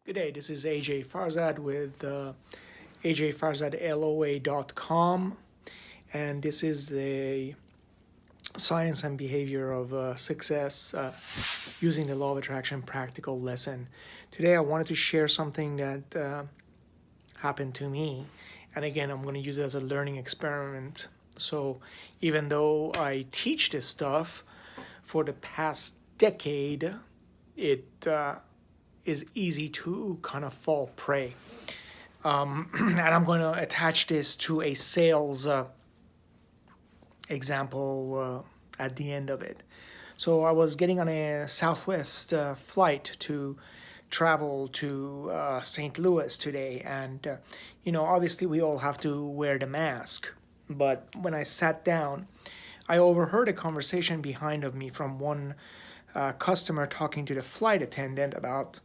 Good day, this is a.j.farzad with a.j.farzadloa.com, and this is the science and behavior of success using the law of attraction practical lesson. Today I wanted to share something that happened to me, and again I'm going to use it as a learning experiment. So even though I teach this stuff for the past decade, it is easy to kind of fall prey. And I'm going to attach this to a sales example at the end of it. So I was getting on a Southwest flight to travel to St. Louis today, and obviously we all have to wear the mask. But when I sat down, I overheard a conversation behind of me from one customer talking to the flight attendant about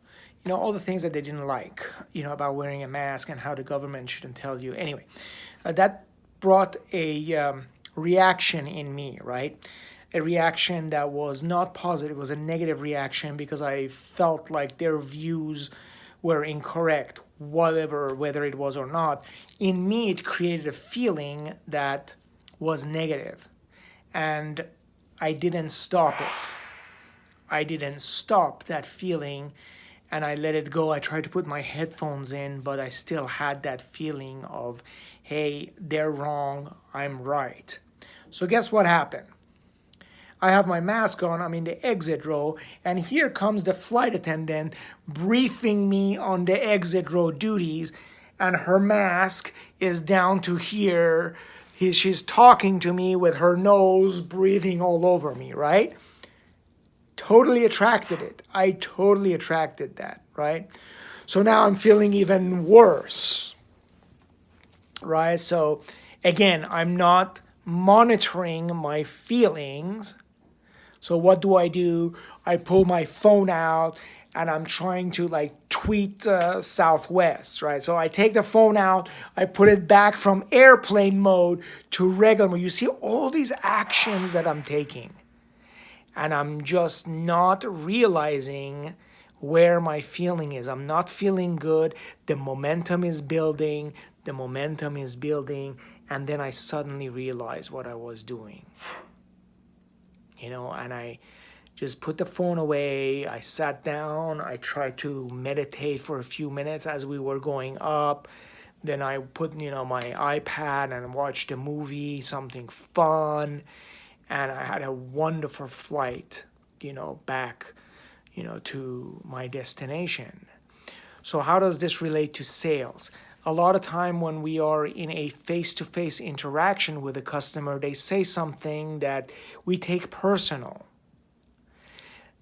all the things that they didn't like, about wearing a mask and how the government shouldn't tell you. Anyway, that brought a reaction in me, right? A reaction that was not positive. It was a negative reaction because I felt like their views were incorrect, whether it was or not. In me, it created a feeling that was negative, and I didn't stop it. I didn't stop that feeling, and I let it go. I tried to put my headphones in, but I still had that feeling of, hey, they're wrong, I'm right. So guess what happened? I have my mask on, I'm in the exit row, and here comes the flight attendant briefing me on the exit row duties, and her mask is down to here. She's talking to me with her nose breathing all over me, right? Totally attracted it. I totally attracted that, right? So now I'm feeling even worse, right? So again, I'm not monitoring my feelings. So what do? I pull my phone out and I'm trying to tweet Southwest, right? So I take the phone out, I put it back from airplane mode to regular mode. You see all these actions that I'm taking, and I'm just not realizing where my feeling is. I'm not feeling good. The momentum is building. And then I suddenly realize what I was doing. And I just put the phone away. I sat down. I tried to meditate for a few minutes as we were going up. Then I put, my iPad and watched a movie, something fun. And I had a wonderful flight, back, to my destination. So how does this relate to sales? A lot of time when we are in a face-to-face interaction with a customer, they say something that we take personal.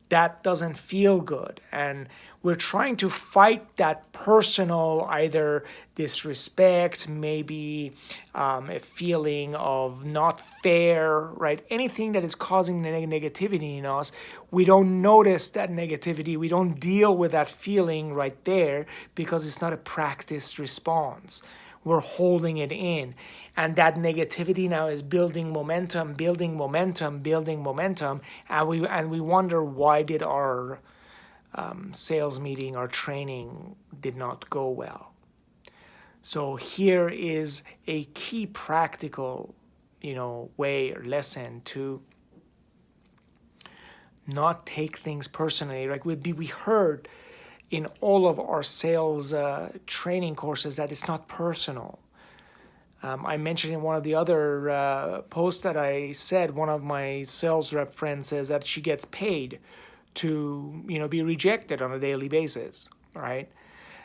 That doesn't feel good, and we're trying to fight that personal either disrespect, maybe a feeling of not fair, right? Anything that is causing negativity in us, we don't notice that negativity, we don't deal with that feeling right there because it's not a practiced response. We're holding it in, and that negativity now is building momentum, and we wonder why did our sales meeting, our training did not go well. So here is a key practical, way or lesson to not take things personally. Like we heard in all of our sales training courses that it's not personal. I mentioned in one of the other posts that I said, one of my sales rep friends says that she gets paid to, be rejected on a daily basis, right?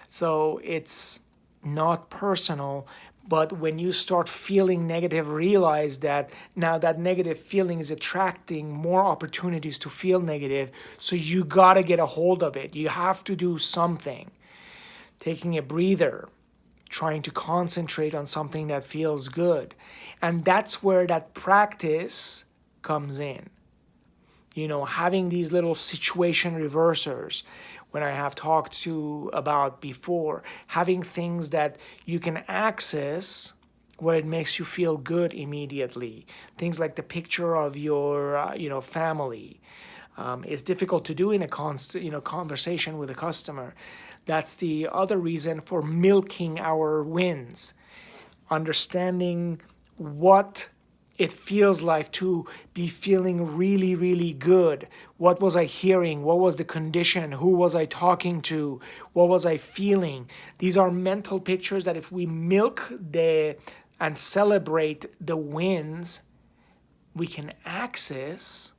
So it's not personal, but when you start feeling negative, realize that now that negative feeling is attracting more opportunities to feel negative, so you gotta get a hold of it. You have to do something. Taking a breather, trying to concentrate on something that feels good. And that's where that practice comes in. Having these little situation reversers, when I have talked to about before, having things that you can access where it makes you feel good immediately. Things like the picture of your, family. It's difficult to do in a conversation with a customer. That's the other reason for milking our wins, understanding what it feels like to be feeling really, really good. What was I hearing? What was the condition? Who was I talking to? What was I feeling? These are mental pictures that if we milk and celebrate the wins, we can access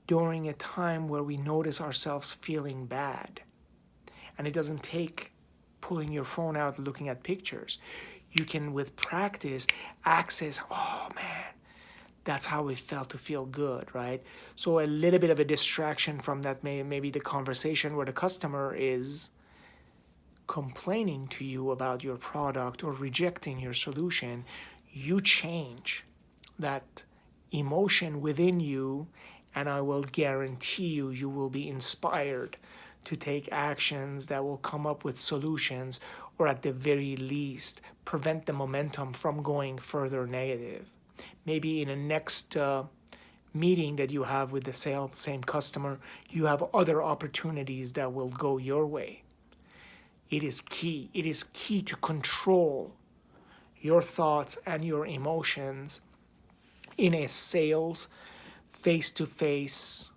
during a time where we notice ourselves feeling bad. And it doesn't take pulling your phone out looking at pictures. You can, with practice, access, oh man, that's how it felt to feel good, right? So a little bit of a distraction from that, maybe the conversation where the customer is complaining to you about your product or rejecting your solution, you change that emotion within you, and I will guarantee you, you will be inspired to take actions that will come up with solutions, or at the very least, prevent the momentum from going further negative. Maybe in a next meeting that you have with the same customer, you have other opportunities that will go your way. It is key. It is key to control your thoughts and your emotions in a sales face-to-face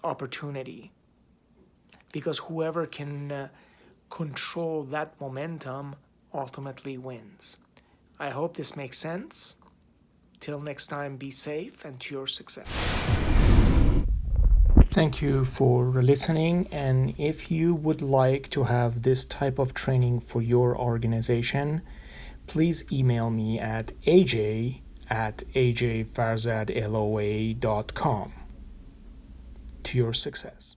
opportunity, because whoever can control that momentum ultimately wins. I hope this makes sense. Till next time, be safe and to your success. Thank you for listening, and if you would like to have this type of training for your organization, please email me at aj@a.j.farzad.com. To your success.